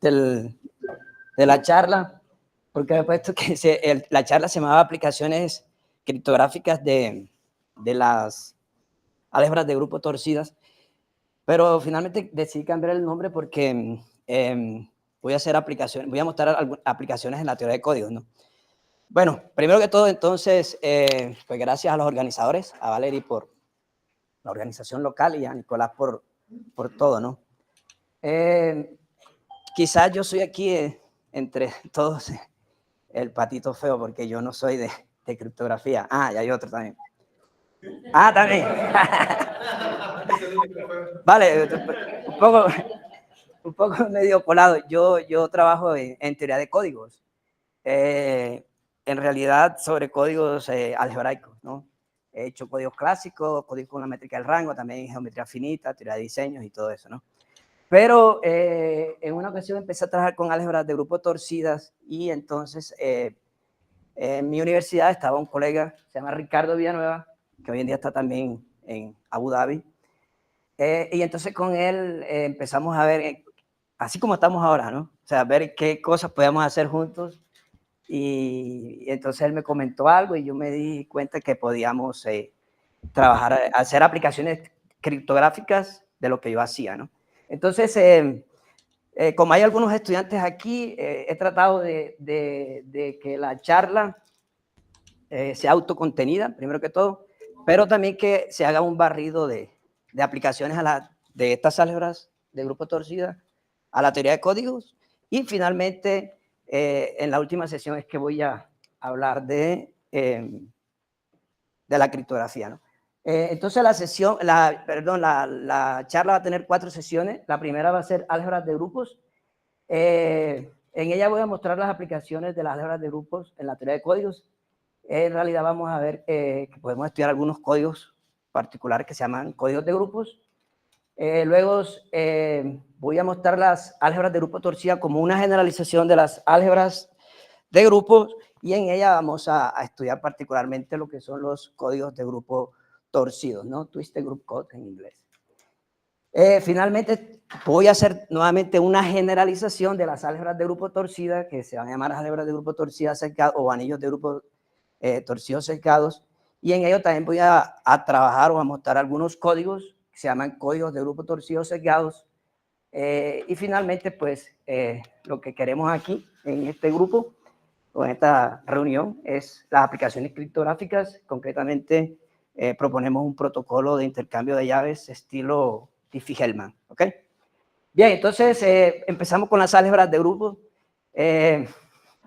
de la charla, porque he puesto que la charla se llamaba Aplicaciones criptográficas de las álgebras de grupo torcidas, pero finalmente decidí cambiar el nombre porque voy a mostrar aplicaciones en la teoría de códigos, ¿no? Bueno, primero que todo, entonces, pues gracias a los organizadores, a Valerie por la organización local y a Nicolás por todo, ¿no? Quizás yo soy aquí entre todos el patito feo, porque yo no soy de criptografía. Ah, y hay otro también. Ah, también. Vale, un poco medio colado. Yo trabajo en teoría de códigos. En realidad sobre códigos algebraicos, ¿no? He hecho códigos clásicos, códigos con la métrica del rango, también geometría finita, teoría de diseños y todo eso, ¿no? Pero en una ocasión empecé a trabajar con álgebras de grupo torcidas y entonces en mi universidad estaba un colega, se llama Ricardo Villanueva, que hoy en día está también en Abu Dhabi. Y entonces con él empezamos a ver, así como estamos ahora, ¿no? O sea, ver qué cosas podíamos hacer juntos. Y entonces él me comentó algo y yo me di cuenta que podíamos trabajar, hacer aplicaciones criptográficas de lo que yo hacía, ¿no? Entonces, como hay algunos estudiantes aquí, he tratado de que la charla sea autocontenida, primero que todo, pero también que se haga un barrido de aplicaciones de estas álgebras de grupo torcida a la teoría de códigos. Y finalmente, en la última sesión es que voy a hablar de la criptografía, ¿no? Entonces la charla va a tener 4 sesiones. La primera va a ser álgebras de grupos. En ella voy a mostrar las aplicaciones de las álgebras de grupos en la teoría de códigos. En realidad vamos a ver que podemos estudiar algunos códigos particulares que se llaman códigos de grupos. Luego voy a mostrar las álgebras de grupo torcida como una generalización de las álgebras de grupos y en ella vamos a estudiar particularmente lo que son los códigos de grupo torcidos, ¿no? Twisted Group Code en inglés. Finalmente voy a hacer nuevamente una generalización de las álgebras de grupo torcida, que se van a llamar álgebras de grupo torcida cercado o anillos de grupo torcidos cercados, y en ello también voy a trabajar o a mostrar algunos códigos que se llaman códigos de grupo torcidos cercados. Y finalmente, pues, lo que queremos aquí en este grupo o en esta reunión es las aplicaciones criptográficas. Concretamente, proponemos un protocolo de intercambio de llaves estilo Diffie-Hellman, ¿ok? Bien, entonces empezamos con las álgebras de grupo.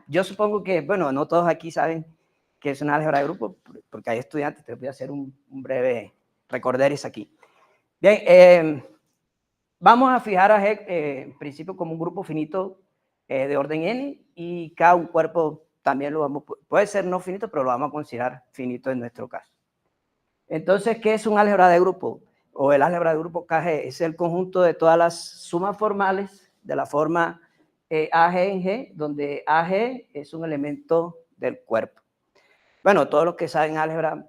Yo supongo que, bueno, no todos aquí saben qué es una álgebra de grupo, porque hay estudiantes, te voy a hacer un breve recorderis aquí. Bien, vamos a fijar a G en principio como un grupo finito de orden n y cada un cuerpo también puede ser no finito, pero lo vamos a considerar finito en nuestro caso. Entonces, ¿qué es un álgebra de grupo? O el álgebra de grupo KG es el conjunto de todas las sumas formales de la forma AG en G, donde AG es un elemento del cuerpo. Bueno, todos los que saben álgebra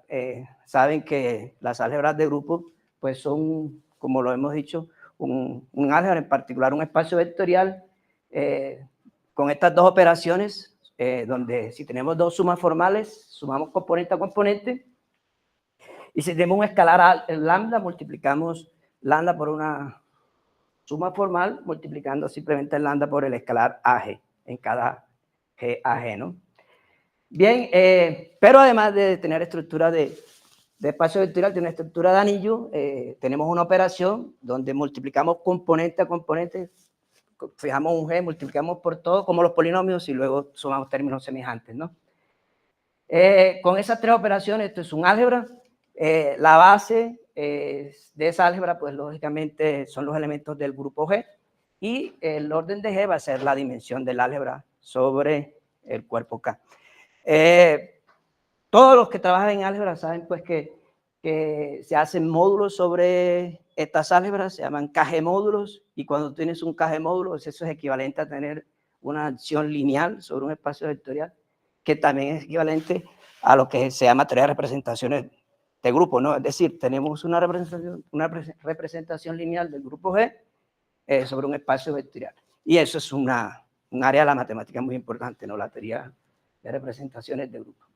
saben que las álgebras de grupo pues son, como lo hemos dicho, un álgebra, en particular un espacio vectorial con estas dos operaciones donde si tenemos dos sumas formales, sumamos componente a componente, y si tenemos un escalar lambda, multiplicamos lambda por una suma formal, multiplicando simplemente el lambda por el escalar AG en cada G AG, ¿no? Bien, pero además de tener estructura de espacio vectorial, tiene una estructura de anillo, tenemos una operación donde multiplicamos componente a componente, fijamos un G, multiplicamos por todo, como los polinomios, y luego sumamos términos semejantes, ¿no? Con esas 3 operaciones, esto es un álgebra. La base de esa álgebra, pues lógicamente son los elementos del grupo G, y el orden de G va a ser la dimensión del álgebra sobre el cuerpo K. Todos los que trabajan en álgebra saben pues que se hacen módulos sobre estas álgebras, se llaman KG módulos, y cuando tienes un KG módulo, eso es equivalente a tener una acción lineal sobre un espacio vectorial, que también es equivalente a lo que se llama teoría de representaciones de grupo, ¿no? Es decir, tenemos una representación lineal del grupo G sobre un espacio vectorial. Y eso es un área de la matemática muy importante, ¿no? La teoría de representaciones de grupos.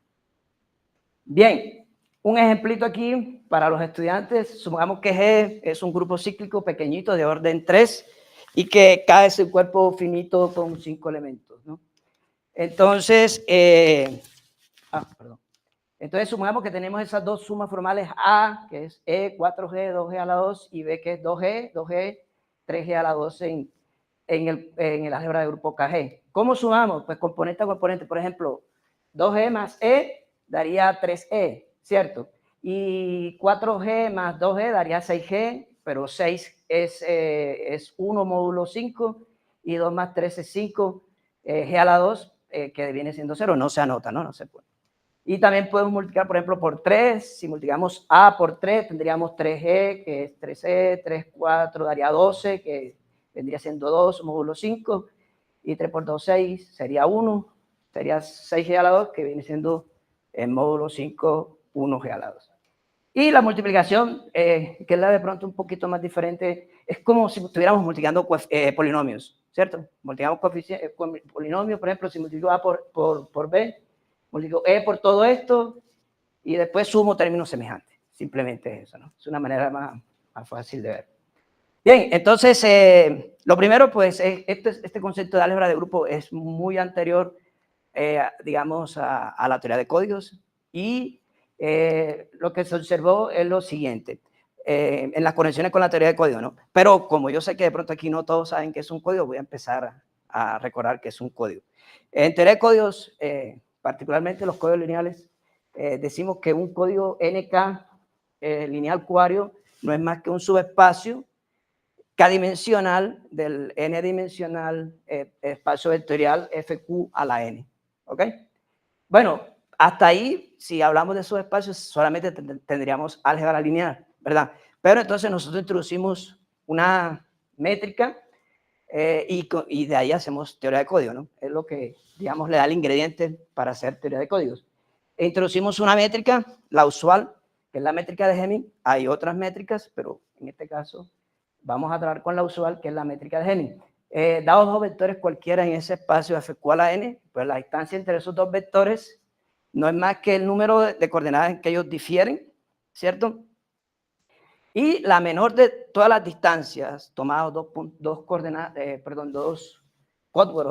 Bien, un ejemplito aquí para los estudiantes. Supongamos que G es un grupo cíclico pequeñito de orden 3 y que K es un cuerpo finito con 5 elementos, ¿no? Entonces, perdón. Entonces, supongamos que tenemos esas dos sumas formales A, que es E, 4G, 2G a la 2, y B, que es 2G, 2G, 3G a la 2 en el álgebra de grupo KG. ¿Cómo sumamos? Pues componente a componente. Por ejemplo, 2G más E daría 3E, ¿cierto? Y 4G más 2G daría 6G, pero 6 es 1 módulo 5, y 2 más 3 es 5, G a la 2, que viene siendo 0, no se anota, ¿no? No se puede. Y también podemos multiplicar, por ejemplo, por 3. Si multiplicamos A por 3, tendríamos 3G, que es 3E, 3, 4, daría 12, que vendría siendo 2, módulo 5. Y 3 por 2, 6, sería 1. Sería 6G a la 2, que viene siendo en módulo 5, 1G a la 2. Y la multiplicación, que es la de pronto un poquito más diferente, es como si estuviéramos multiplicando polinomios, ¿cierto? Multiplicamos polinomios, por ejemplo, si multiplico A por B, multiplico E por todo esto y después sumo términos semejantes. Simplemente es eso, ¿no? Es una manera más fácil de ver. Bien, entonces, lo primero, pues, este concepto de álgebra de grupo es muy anterior, digamos, a la teoría de códigos, y lo que se observó es lo siguiente, en las conexiones con la teoría de código, ¿no? Pero como yo sé que de pronto aquí no todos saben qué es un código, voy a empezar a recordar qué es un código. En teoría de códigos, particularmente los códigos lineales, decimos que un código NK lineal cuario no es más que un subespacio k-dimensional del n-dimensional espacio vectorial FQ a la n. ¿Ok? Bueno, hasta ahí, si hablamos de esos espacios, solamente tendríamos álgebra lineal, ¿verdad? Pero entonces nosotros introducimos una métrica y de ahí hacemos teoría de código, ¿no? Es lo que, digamos, le da el ingrediente para hacer teoría de códigos. E introducimos una métrica, la usual, que es la métrica de Hamming. Hay otras métricas, pero en este caso vamos a trabajar con la usual, que es la métrica de Hamming. Dados dos vectores cualquiera en ese espacio FQ a la n, pues la distancia entre esos dos vectores no es más que el número de coordenadas en que ellos difieren, ¿cierto? Y la menor de todas las distancias, tomados dos códigos,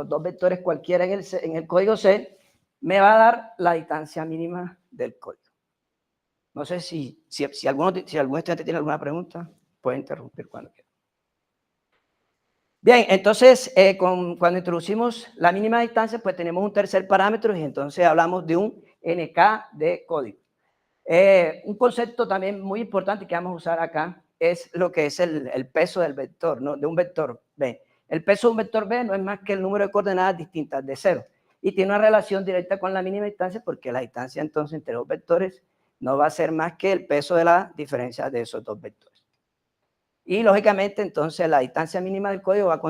dos vectores cualquiera en el código C, me va a dar la distancia mínima del código. No sé si algún estudiante tiene alguna pregunta, puede interrumpir cuando quiera. Bien, entonces, cuando introducimos la mínima distancia, pues tenemos un tercer parámetro y entonces hablamos de un NK de código. Un concepto también muy importante que vamos a usar acá es lo que es el peso del vector, ¿no? De un vector B. El peso de un vector B no es más que el número de coordenadas distintas de 0 y tiene una relación directa con la mínima distancia porque la distancia entonces entre dos vectores no va a ser más que el peso de la diferencia de esos dos vectores. Y lógicamente entonces la distancia mínima del código va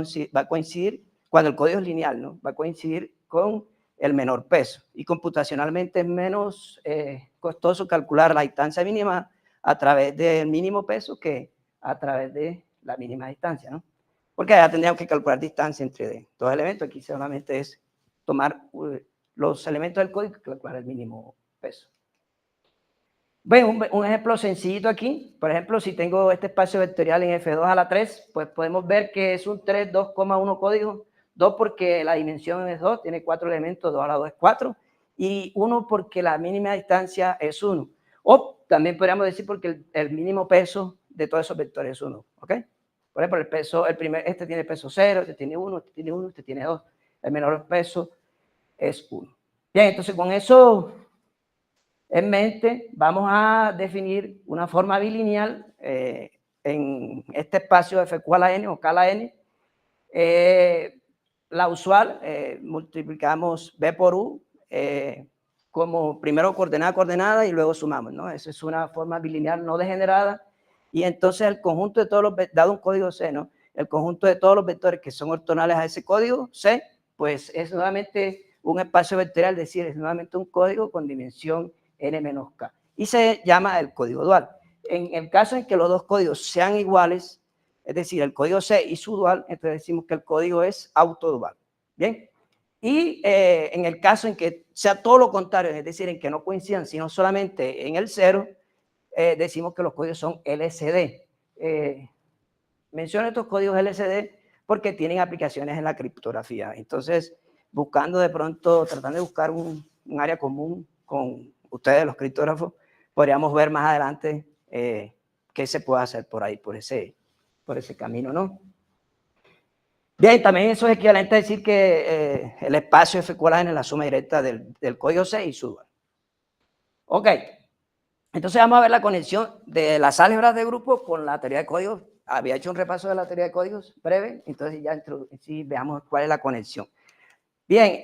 a coincidir cuando el código es lineal, ¿no? Va a coincidir con el menor peso y computacionalmente es menos costoso calcular la distancia mínima a través del mínimo peso que a través de la mínima distancia, ¿no? Porque allá tendríamos que calcular distancia entre dos elementos, aquí solamente es tomar los elementos del código y calcular el mínimo peso. Bueno, un ejemplo sencillito aquí, por ejemplo, si tengo este espacio vectorial en F2 a la 3, pues podemos ver que es un 3, 2,1 código, 2 porque la dimensión es 2, tiene 4 elementos, 2 a la 2 es 4, y 1 porque la mínima distancia es 1. O también podríamos decir porque el mínimo peso de todos esos vectores es 1, ¿ok? Por ejemplo, el peso, este tiene peso 0, este tiene 1, este tiene 1, este tiene 2. El menor peso es 1. Bien, entonces con eso en mente, vamos a definir una forma bilineal en este espacio FQ a la n o K a la n. La usual, multiplicamos B por U como primero coordenada a coordenada y luego sumamos, ¿no? Esa es una forma bilineal no degenerada. Y entonces el conjunto de todos los, dado un código C, ¿no? El conjunto de todos los vectores que son ortogonales a ese código C, pues es nuevamente un espacio vectorial, es decir, es nuevamente un código con dimensión n-k. Y se llama el código dual. En el caso en que los dos códigos sean iguales, es decir, el código C y su dual, entonces decimos que el código es autodual. Bien. Y en el caso en que sea todo lo contrario, es decir, en que no coincidan, sino solamente en el 0, decimos que los códigos son LCD. Menciono estos códigos LCD porque tienen aplicaciones en la criptografía. Entonces, buscando de pronto, tratando de buscar un área común con ustedes, los criptógrafos, podríamos ver más adelante qué se puede hacer por ahí, por ese camino, ¿no? Bien, también eso es equivalente a decir que el espacio F igual a N es la suma directa del código C y su dual. Ok, entonces vamos a ver la conexión de las álgebras de grupo con la teoría de códigos. Había hecho un repaso de la teoría de códigos breve, entonces ya sí, veamos cuál es la conexión. Bien,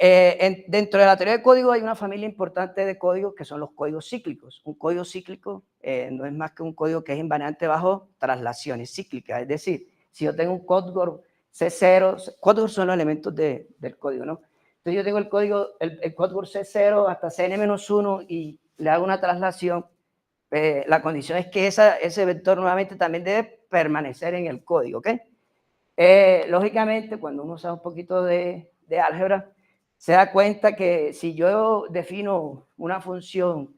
dentro de la teoría de códigos hay una familia importante de códigos que son los códigos cíclicos. Un código cíclico no es más que un código que es invariante bajo traslaciones cíclicas, es decir, si yo tengo un código C0, códigos son los elementos del código, ¿no? Entonces yo tengo el código, el código C0 hasta Cn-1 y le hago una traslación. La condición es que ese vector nuevamente también debe permanecer en el código, ¿ok? Lógicamente, cuando uno sabe un poquito de álgebra, se da cuenta que si yo defino una función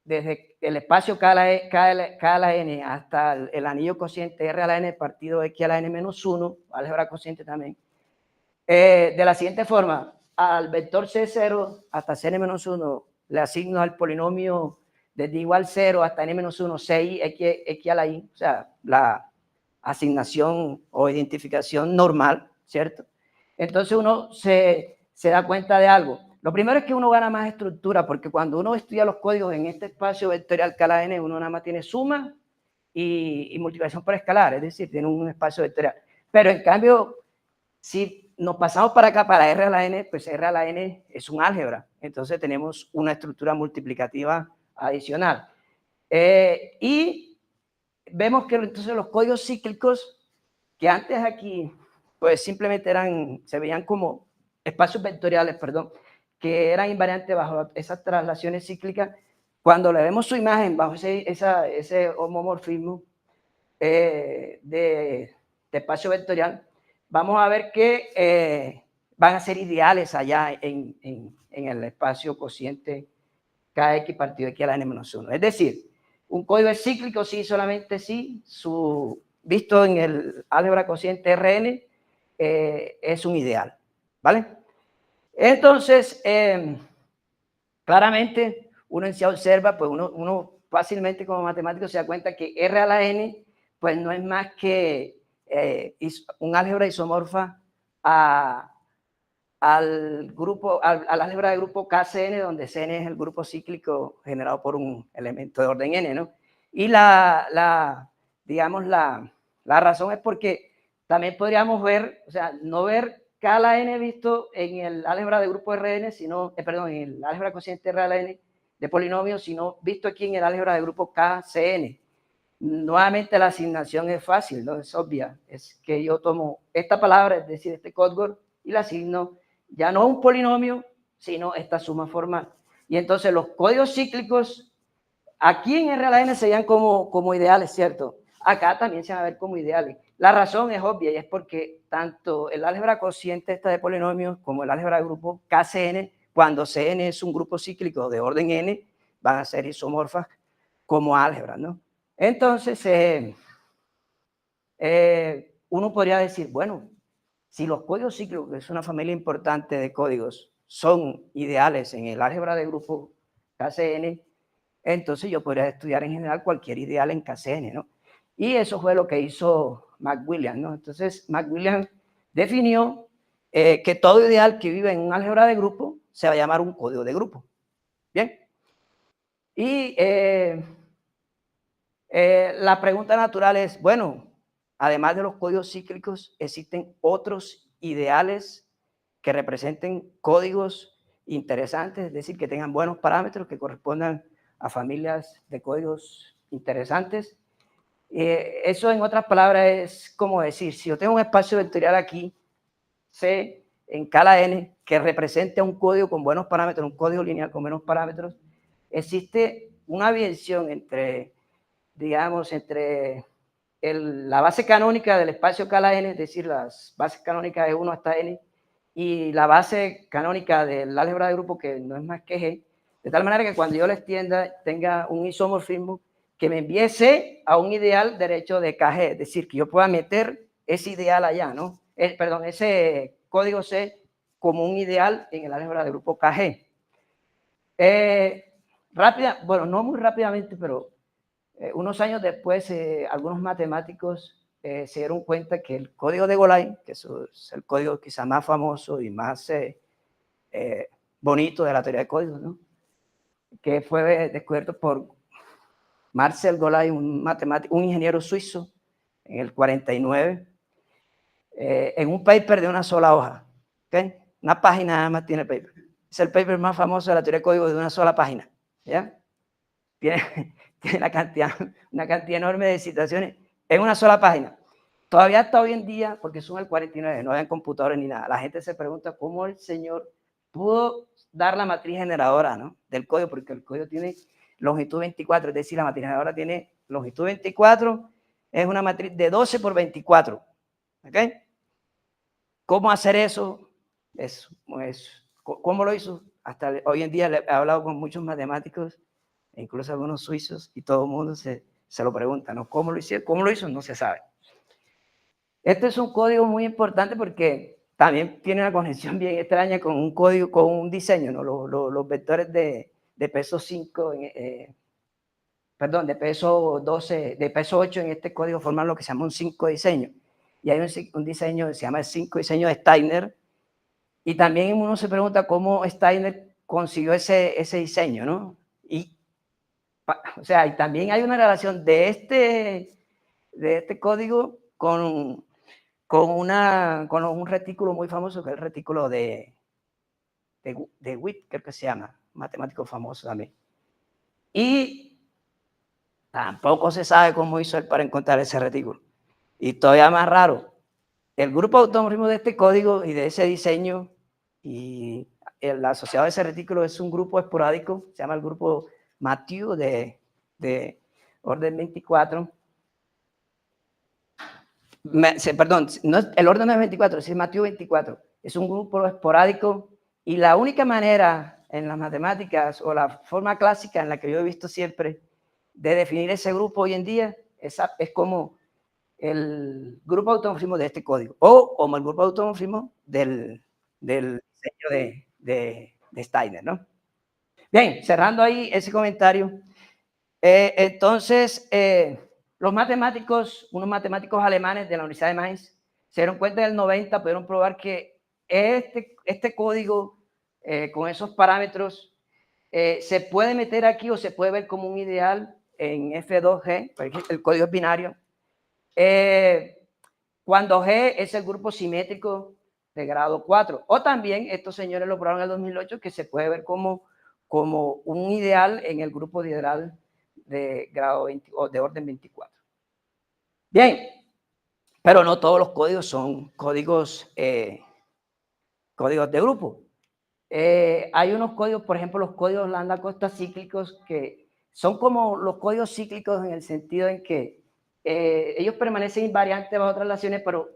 desde el espacio K a la N hasta el anillo cociente R a la N partido X a la N menos 1, álgebra cociente también, de la siguiente forma, al vector C0 hasta Cn-1 le asigno al polinomio desde igual 0 hasta n-1, 6 x a la i, o sea, la asignación o identificación normal, ¿cierto? Entonces uno se da cuenta de algo. Lo primero es que uno gana más estructura, porque cuando uno estudia los códigos en este espacio vectorial K a la n, uno nada más tiene suma y multiplicación por escalar, es decir, tiene un espacio vectorial. Pero en cambio, si nos pasamos para acá, para R a la n, pues R a la n es un álgebra. Entonces tenemos una estructura multiplicativa adicional. Y vemos que entonces los códigos cíclicos, que antes aquí, pues simplemente se veían como espacios vectoriales, perdón, que eran invariantes bajo esas traslaciones cíclicas, cuando le vemos su imagen bajo ese homomorfismo de espacio vectorial, vamos a ver que van a ser ideales allá en el espacio cociente kx partido x a la n-1. Es decir, un código es cíclico sí, solamente sí, visto en el álgebra cociente Rn, es un ideal, ¿vale? Entonces, claramente, uno se observa, pues uno fácilmente como matemático se da cuenta que R a la n, pues no es más que un álgebra isomorfa al álgebra de grupo KCN, donde Cn es el grupo cíclico generado por un elemento de orden n, ¿no? Y digamos, la razón es porque también podríamos ver, o sea, no ver K a la n visto en el álgebra de grupo Rn, sino, perdón, en el álgebra cociente R a la n de polinomios, sino visto aquí en el álgebra de grupo KCN. Nuevamente la asignación es fácil, ¿no? Es obvia. Es que yo tomo esta palabra, es decir, este código, y la asigno ya no a un polinomio, sino esta suma formal. Y entonces los códigos cíclicos, aquí en R a la n se veían como ideales, ¿cierto? Acá también se van a ver como ideales. La razón es obvia y es porque tanto el álgebra cociente esta de polinomios como el álgebra de grupo KCN, cuando Cn es un grupo cíclico de orden n, van a ser isomorfas como álgebra, ¿no? Entonces, uno podría decir, bueno, si los códigos cíclicos, que es una familia importante de códigos, son ideales en el álgebra de grupo KCN, entonces yo podría estudiar en general cualquier ideal en KCN, ¿no? Y eso fue lo que hizo McWilliams, ¿no? Entonces, McWilliams definió que todo ideal que vive en un álgebra de grupo se va a llamar un código de grupo. Bien. Y la pregunta natural es, bueno, además de los códigos cíclicos, ¿existen otros ideales que representen códigos interesantes, es decir, que tengan buenos parámetros, que correspondan a familias de códigos interesantes? Eso, en otras palabras, es como decir, si yo tengo un espacio vectorial aquí, C en K a la N, que represente un código con buenos parámetros, un código lineal con buenos parámetros, existe una biención entre, digamos, entre la base canónica del espacio K-N, es decir, las bases canónicas de 1 hasta n, y la base canónica del álgebra de grupo, que no es más que G, de tal manera que cuando yo la extienda tenga un isomorfismo que me envíe C a un ideal derecho de KG, es decir, que yo pueda meter ese ideal allá, ¿no? Perdón, ese código C como un ideal en el álgebra de grupo KG. Bueno, no muy rápidamente, pero unos años después, algunos matemáticos se dieron cuenta que el código de Golay, que es el código quizá más famoso y más bonito de la teoría de códigos, ¿no? Que fue descubierto por Marcel Golay, un matemático, un ingeniero suizo, en el 49, en un paper de una sola hoja, ¿okay? Una página nada más tiene el paper. Es el paper más famoso de la teoría de códigos de una sola página, ¿ya? Tiene una cantidad enorme de citaciones en una sola página. Todavía hasta hoy en día, porque son el 49, no habían computadores ni nada, la gente se pregunta cómo el señor pudo dar la matriz generadora, ¿no?, del código, porque el código tiene longitud 24, es decir, la matriz generadora tiene longitud 24, es una matriz de 12 por 24, ¿ok? ¿Cómo hacer eso? ¿Cómo lo hizo? Hasta hoy en día he hablado con muchos matemáticos, incluso algunos suizos, y todo el mundo se lo pregunta, ¿no? ¿Cómo lo hicieron? ¿Cómo lo hizo? No se sabe. Este es un código muy importante porque también tiene una conexión bien extraña con un código, con un diseño, ¿no? Los vectores de peso 5, perdón, de peso 12, de peso 8 en este código forman lo que se llama un 5 diseño. Y hay un diseño que se llama el 5 diseño de Steiner. Y también uno se pregunta cómo Steiner consiguió ese diseño, ¿no? O sea, y también hay una relación de este código con un retículo muy famoso, que es el retículo de Witt, creo que se llama, matemático famoso también. Y tampoco se sabe cómo hizo él para encontrar ese retículo. Y todavía más raro, el grupo automorfismo de este código y de ese diseño y el asociado a ese retículo es un grupo esporádico, se llama el grupo Mathieu de orden 24. Perdón, no, el orden no es 24, es Mathieu 24. Es un grupo esporádico y la única manera en las matemáticas o la forma clásica en la que yo he visto siempre de definir ese grupo hoy en día es como el grupo automorfismo de este código o como el grupo automorfismo del diseño de Steiner, ¿no? Bien, cerrando ahí ese comentario, entonces, unos matemáticos alemanes de la Universidad de Mainz, se dieron cuenta en el 90, pudieron probar que este código con esos parámetros se puede meter aquí o se puede ver como un ideal en F2G, porque el código es binario, cuando G es el grupo simétrico de grado 4. O también estos señores lo probaron en el 2008 que se puede ver como un ideal en el grupo ideal de grado 20, o de orden 24. Bien, pero no todos los códigos son códigos de grupo. Hay unos códigos, por ejemplo, los códigos lambda-Costa cíclicos, que son como los códigos cíclicos en el sentido en que ellos permanecen invariantes bajo otras relaciones, pero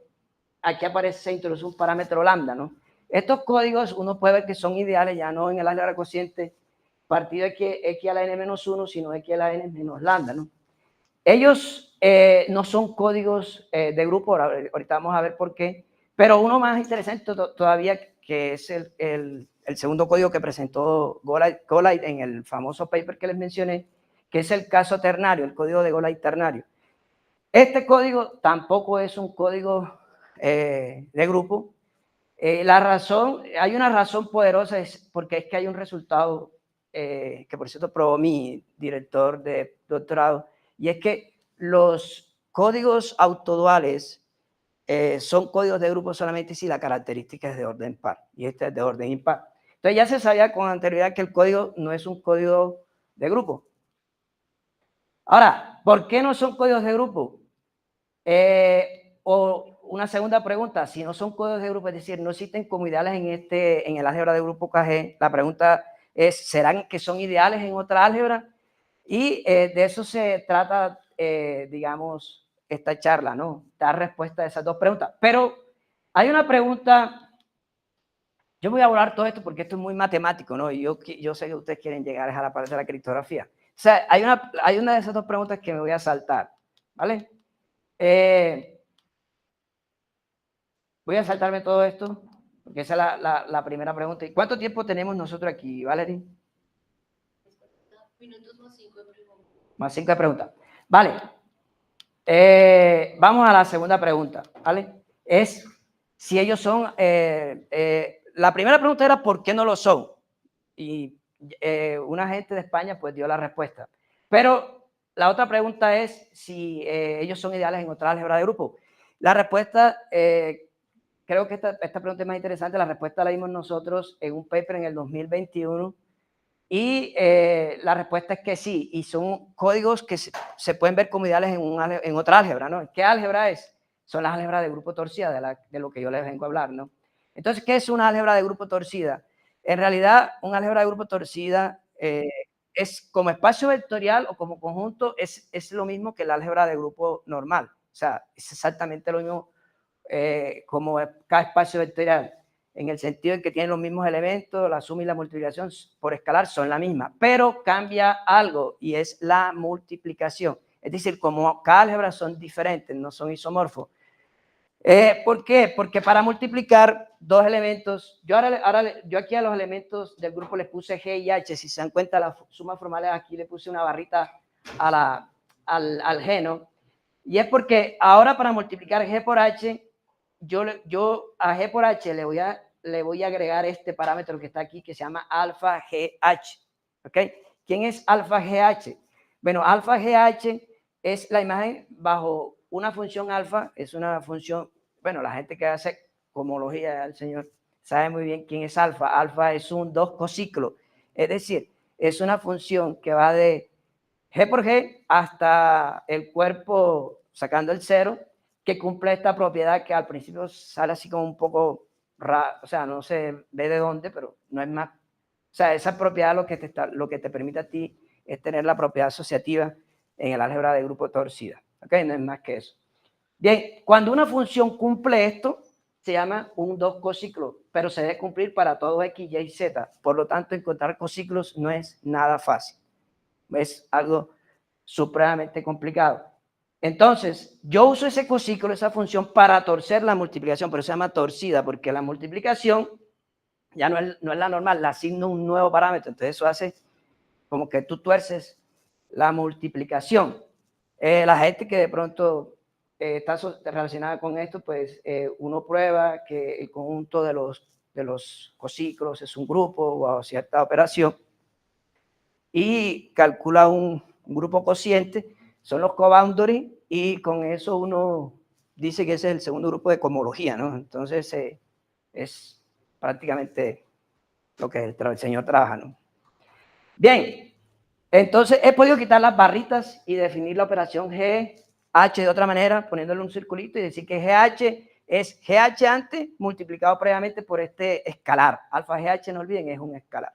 aquí se introduce un parámetro lambda, ¿no? Estos códigos uno puede ver que son ideales ya no en el álgebra cociente partido de que x a la n-1, sino x a la n menos lambda, ¿no? Ellos no son códigos de grupo, ahorita vamos a ver por qué, pero uno más interesante todavía, que es el segundo código que presentó Golay en el famoso paper que les mencioné, que es el caso ternario, el código de Golay ternario. Este código tampoco es un código de grupo. Hay una razón poderosa, es porque es que hay un resultado que por cierto probó mi director de doctorado, y es que los códigos autoduales son códigos de grupo solamente si la característica es de orden par, y este es de orden impar. Entonces ya se sabía con anterioridad que el código no es un código de grupo. Ahora, ¿por qué no son códigos de grupo? O una segunda pregunta, si no son códigos de grupo, es decir, no existen como ideales en el álgebra de grupo KG, la pregunta es, ¿serán que son ideales en otra álgebra? Y de eso se trata, digamos, esta charla, ¿no? Dar respuesta a esas dos preguntas. Pero hay una pregunta, yo voy a hablar todo esto porque esto es muy matemático, ¿no? Y yo sé que ustedes quieren llegar a la parte de la criptografía. O sea, hay una de esas dos preguntas que me voy a saltar, ¿vale? Voy a saltarme todo esto, porque esa es la primera pregunta. ¿Y cuánto tiempo tenemos nosotros aquí, Valerie? Minutos más 5 de preguntas. Más 5 de preguntas. Vale. Vamos a la segunda pregunta, ¿vale? Es si ellos son... la primera pregunta era ¿por qué no lo son? Y una gente de España pues dio la respuesta. Pero la otra pregunta es si ellos son ideales en otra álgebra de grupo. La respuesta, creo que esta pregunta es más interesante, la respuesta la dimos nosotros en un paper en el 2021 y la respuesta es que sí, y son códigos que se pueden ver como ideales en otra álgebra, ¿no? ¿Qué álgebra es? Son las álgebras de grupo torcida, de lo que yo les vengo a hablar, ¿no? Entonces, ¿qué es una álgebra de grupo torcida? En realidad, una álgebra de grupo torcida es como espacio vectorial o como conjunto, es lo mismo que la álgebra de grupo normal. O sea, es exactamente lo mismo como cada espacio vectorial, en el sentido en que tienen los mismos elementos, la suma y la multiplicación por escalar son la misma, pero cambia algo y es la multiplicación. Es decir, como cada álgebra son diferentes, no son isomorfos. ¿Por qué? Porque para multiplicar dos elementos, yo aquí a los elementos del grupo les puse G y H, si se dan cuenta las sumas formales aquí le puse una barrita al G, ¿no? Y es porque ahora para multiplicar G por H, yo a G por H le voy a agregar este parámetro que está aquí que se llama alfa GH. ¿Ok? ¿Quién es alfa GH? Bueno, alfa GH es la imagen bajo una función alfa, es una función, bueno, la gente que hace homología al señor sabe muy bien quién es alfa. Alfa es un 2 cociclo, es decir, es una función que va de G por G hasta el cuerpo sacando el cero, que cumple esta propiedad que al principio sale así como un poco raro, o sea, no se ve de dónde, pero no es más. O sea, esa propiedad lo que te permite a ti es tener la propiedad asociativa en el álgebra de grupo torcida. ¿Ok? No es más que eso. Bien, cuando una función cumple esto, se llama un 2 cociclo, pero se debe cumplir para todo x, y, z. Por lo tanto, encontrar cociclos no es nada fácil. Es algo supremamente complicado. Entonces, yo uso ese cociclo, esa función, para torcer la multiplicación, pero se llama torcida, porque la multiplicación ya no es la normal, le asigno un nuevo parámetro. Entonces, eso hace como que tú tuerces la multiplicación. La gente que de pronto está relacionada con esto, pues uno prueba que el conjunto de los cociclos es un grupo o cierta operación y calcula un grupo cociente, son los coboundary, y con eso uno dice que ese es el segundo grupo de cohomología, ¿no? Entonces es prácticamente lo que el señor trabaja, ¿no? Bien, entonces he podido quitar las barritas y definir la operación GH de otra manera, poniéndole un circulito y decir que GH es GH antes multiplicado previamente por este escalar. Alfa GH, no olviden, es un escalar.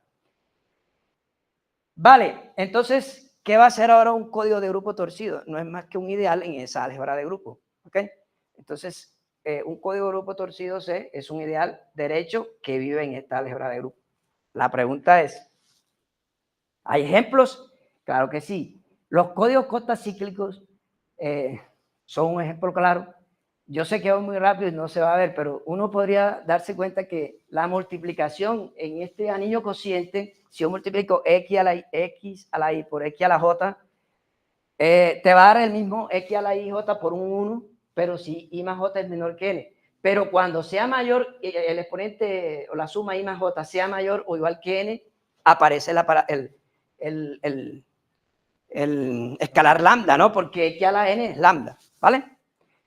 Vale, entonces, ¿qué va a ser ahora un código de grupo torcido? No es más que un ideal en esa álgebra de grupo, ¿ok? Entonces, un código de grupo torcido C es un ideal derecho que vive en esta álgebra de grupo. La pregunta es, ¿hay ejemplos? Claro que sí. Los códigos cotacíclicos son un ejemplo claro. Yo sé que voy muy rápido y no se va a ver, pero uno podría darse cuenta que la multiplicación en este anillo cociente, si yo multiplico x a la y por x a la j, te va a dar el mismo x a la y j por un 1, pero si i más j es menor que n. Pero cuando sea mayor, el exponente o la suma i más j sea mayor o igual que n, aparece el escalar lambda, ¿no? Porque x a la n es lambda, ¿vale?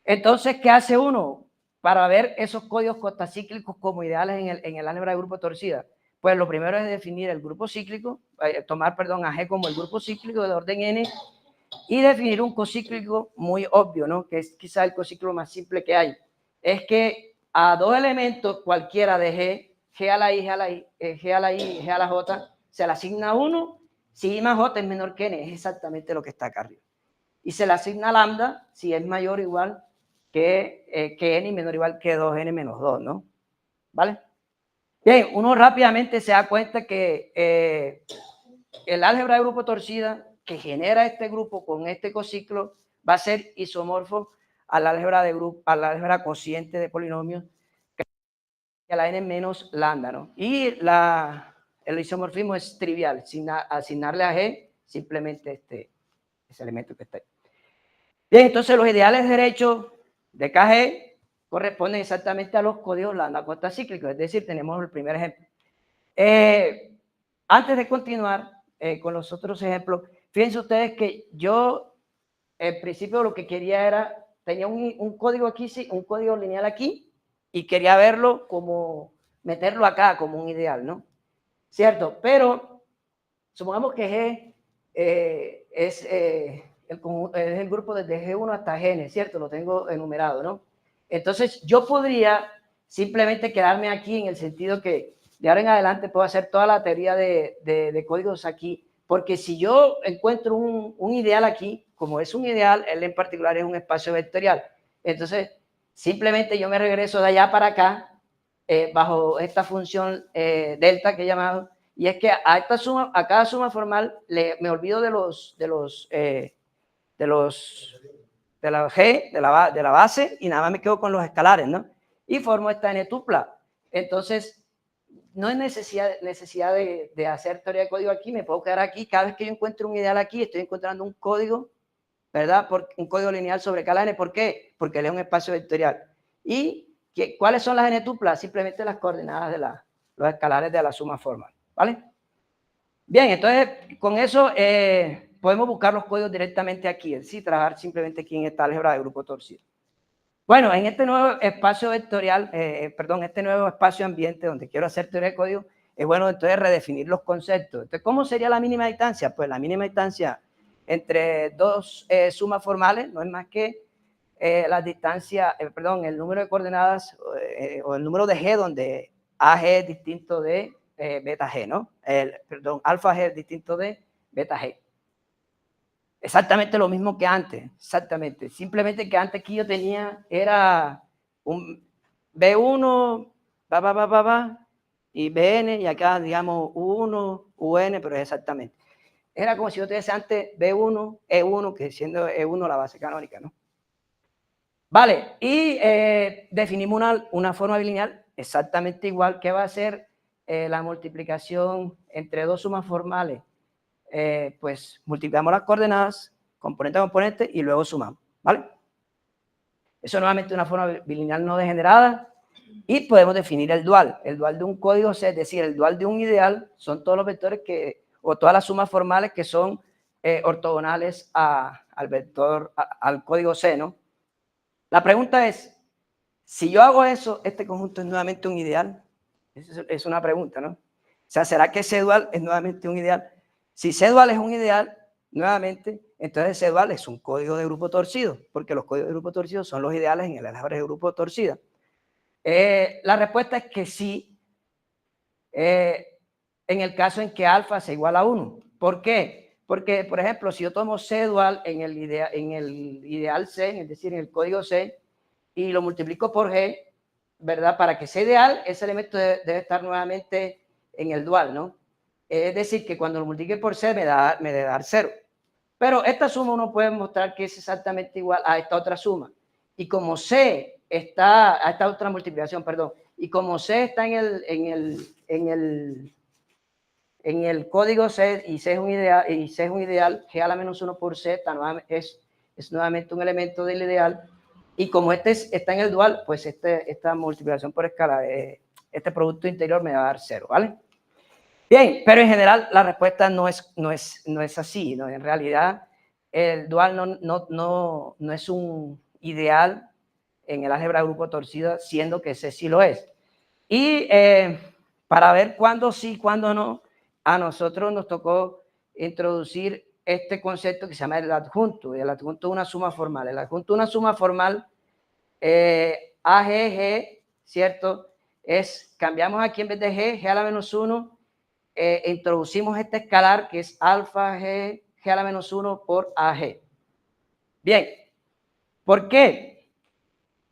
Entonces, ¿qué hace uno para ver esos códigos cotacíclicos como ideales en el álgebra de grupo torcida? Pues lo primero es definir el grupo cíclico, tomar, perdón, a G como el grupo cíclico de orden n y definir un cocíclico muy obvio, ¿no? Que es quizá el cociclo más simple que hay. Es que a dos elementos cualquiera de G a la I, G a la I, G a la I, G a la J, se le asigna uno si I más J es menor que N, es exactamente lo que está acá arriba. y se le asigna lambda si es mayor o igual que n y menor o igual que 2n menos 2, ¿no? ¿Vale? Bien, uno rápidamente se da cuenta que el álgebra de grupo torcida que genera este grupo con este cociclo va a ser isomorfo al álgebra de grupo, al álgebra cociente de polinomios que a la n menos lambda, ¿no? Y el isomorfismo es trivial, sin asignarle a G simplemente ese elemento que está ahí. Bien, entonces los ideales derechos de KG corresponden exactamente a los códigos lambda cíclicos, es decir, tenemos el primer ejemplo. Antes de continuar con los otros ejemplos, fíjense ustedes que yo, en principio, lo que quería era, tenía un código aquí, sí, un código lineal aquí, y quería verlo como, meterlo acá como un ideal, ¿no? ¿Cierto? Pero supongamos que G es el grupo desde G1 hasta Gn, ¿cierto? Lo tengo enumerado, ¿no? Entonces, yo podría simplemente quedarme aquí en el sentido que de ahora en adelante puedo hacer toda la teoría de códigos aquí, porque si yo encuentro un ideal aquí, como es un ideal, él en particular es un espacio vectorial. Entonces, simplemente yo me regreso de allá para acá, bajo esta función delta que he llamado, y es que a cada suma formal me olvido de la G, de la base, y nada más me quedo con los escalares, ¿no? Y formo esta n tupla. Entonces, no hay necesidad de hacer teoría de código aquí, me puedo quedar aquí. Cada vez que yo encuentro un ideal aquí, estoy encontrando un código, ¿verdad? Un código lineal sobre cada n. ¿Por qué? Porque él es un espacio vectorial. ¿Y cuáles son las n tuplas? Simplemente las coordenadas de los escalares de la suma formal, ¿vale? Bien, entonces con eso podemos buscar los códigos directamente aquí, es decir, trabajar simplemente aquí en esta álgebra de grupo torcido. Bueno, en este nuevo espacio vectorial, este nuevo espacio ambiente donde quiero hacer teoría de código, es bueno entonces redefinir los conceptos. Entonces, ¿cómo sería la mínima distancia? Pues la mínima distancia entre dos sumas formales no es más que la distancia, el número de coordenadas o el número de G donde AG es distinto de beta G, ¿no? Alfa G es distinto de beta G. Exactamente lo mismo que antes, exactamente. Simplemente que antes aquí yo tenía, era un B1, y BN, y acá, digamos, U1, UN, pero es exactamente. Era como si yo tuviese antes B1, E1, que siendo E1 la base canónica, ¿no? Vale, y definimos una forma bilineal exactamente igual que va a ser la multiplicación entre dos sumas formales. Pues multiplicamos las coordenadas, componente a componente, y luego sumamos, ¿vale? Eso es nuevamente una forma bilineal no degenerada. Y podemos definir el dual de un código C, es decir, el dual de un ideal son todos los vectores o todas las sumas formales que son ortogonales al código C, ¿no? La pregunta es, si yo hago eso, ¿este conjunto es nuevamente un ideal? Es una pregunta, ¿no? O sea, ¿será que C dual es nuevamente un ideal? Si C dual es un ideal, nuevamente, entonces C dual es un código de grupo torcido, porque los códigos de grupo torcido son los ideales en el álgebra de grupo torcida. La respuesta es que sí, en el caso en que alfa sea igual a 1. ¿Por qué? Porque, por ejemplo, si yo tomo C dual en el ideal C, es decir, en el código C, y lo multiplico por G, ¿verdad? Para que sea ideal, ese elemento debe estar nuevamente en el dual, ¿no? Es decir, que cuando lo multiplique por C me debe dar 0. Pero esta suma uno puede mostrar que es exactamente igual a esta otra suma. Y como C está, a esta otra multiplicación, perdón, y como C está en el código C y C es un ideal, G a la menos 1 por C es nuevamente un elemento del ideal. Y como está en el dual, pues esta multiplicación por escala, este producto interior me va a dar 0, ¿vale? Bien, pero en general la respuesta no es así, ¿no? En realidad el dual no es un ideal en el álgebra de grupo torcido, siendo que ese sí lo es. Y para ver cuándo sí, cuándo no, a nosotros nos tocó introducir este concepto que se llama el adjunto. Y el adjunto es una suma formal. El adjunto es una suma formal AGG, ¿cierto? Cambiamos aquí en vez de G a la menos 1, introducimos este escalar que es alfa G a la menos 1 por AG. Bien, ¿por qué?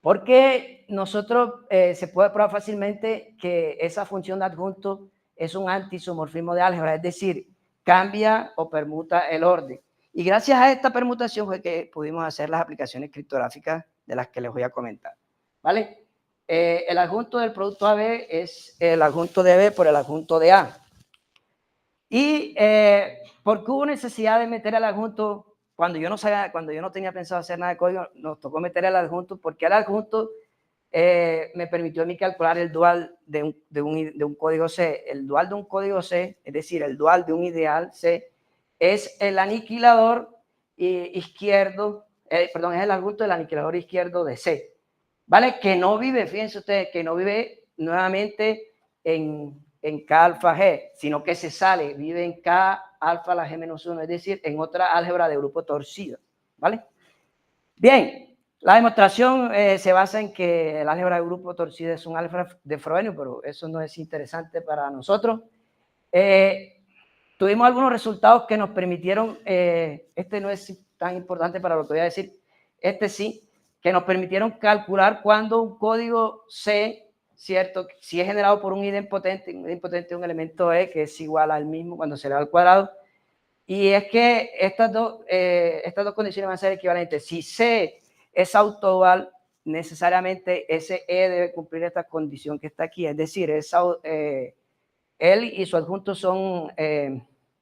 Porque nosotros se puede probar fácilmente que esa función de adjunto es un antisomorfismo de álgebra, es decir, cambia o permuta el orden. Y gracias a esta permutación fue que pudimos hacer las aplicaciones criptográficas de las que les voy a comentar. ¿Vale? El adjunto del producto AB es el adjunto de B por el adjunto de A. Y porque hubo necesidad de meter el adjunto, cuando yo no tenía pensado hacer nada de código, nos tocó meter el adjunto, porque el adjunto me permitió a mí calcular el dual de un código C. El dual de un código C, es decir, el dual de un ideal C, es el aniquilador izquierdo, perdón, es el adjunto del aniquilador izquierdo de C, ¿vale? Que no vive, fíjense ustedes, que no vive nuevamente en K alfa G, sino que se sale, vive en K alfa la G menos 1, es decir, en otra álgebra de grupo torcido, ¿vale? Bien, la demostración se basa en que el álgebra de grupo torcido es un álgebra de Frobenius, pero eso no es interesante para nosotros. Tuvimos algunos resultados que nos permitieron, este no es tan importante para lo que voy a decir, este sí, que nos permitieron calcular cuando un código C, ¿cierto? Si es generado por un idempotente es un elemento E que es igual al mismo cuando se le da al cuadrado. Y es que estas dos condiciones van a ser equivalentes. Si C es autodual, necesariamente ese E debe cumplir esta condición que está aquí. Es decir, él y su adjunto son